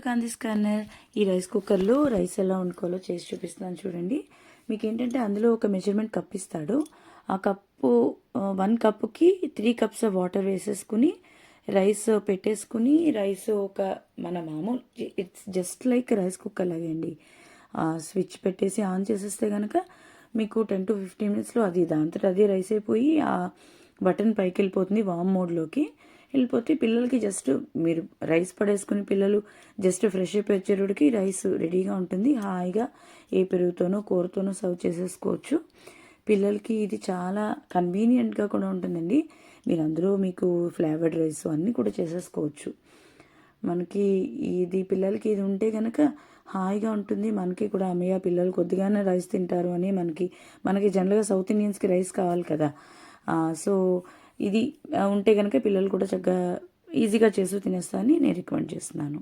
కాంతి scanner. ఈ rice కుక్కర్లో rice ఎలా వండుకోవాలో చేసి చూపిస్తున్నాను చూడండి. మీకు ఏంటంటే అందులో ఒక మెజర్మెంట్ కప్ ఇస్తాడు. ఆ కప్పు 1 కప్పుకి 3 కప్స్ ఆఫ్ వాటర్ వేసేసుకుని రైస్ పెట్టేసుకుని రైస్ ఒక మన మామూలు it's just like rice cooker లాగే అండి. స్విచ్ పెట్టేసి ఆన్ చేసేస్తే కనుక మీకు 10 to 15 మినిట్స్లో అది దాంతో అదే రైస్ అయిపోయి ఆ బటన్ పైకి వెళ్ళిపోతుంది వామ్ మోడ్లోకి వెళ్ళిపోతే పిల్లలకి జస్ట్ మీరు రైస్ పడేసుకుని పిల్లలు జస్ట్ ఫ్రెష్ అయిపోయి వచ్చేటోడికి రైస్ రెడీగా ఉంటుంది. హాయిగా ఏ పెరుగుతోనో కూరతోనో సర్వ్ చేసేసుకోవచ్చు. పిల్లలకి ఇది చాలా కన్వీనియంట్గా కూడా ఉంటుందండి. మీరు అందులో మీకు ఫ్లేవర్డ్ రైస్ అన్నీ కూడా చేసేసుకోవచ్చు. మనకి ఇది పిల్లలకి ఇది ఉంటే కనుక హాయిగా ఉంటుంది. మనకి కూడా అమ్మయ్య పిల్లలు కొద్దిగానే రైస్ తింటారు అని మనకి జనరల్గా సౌత్ ఇండియన్స్కి రైస్ కావాలి కదా. సో ఇది ఉంటే కనుక పిల్లలు కూడా చక్కగా ఈజీగా చేసి తినేస్తా అని నేను రికమెండ్ చేస్తున్నాను.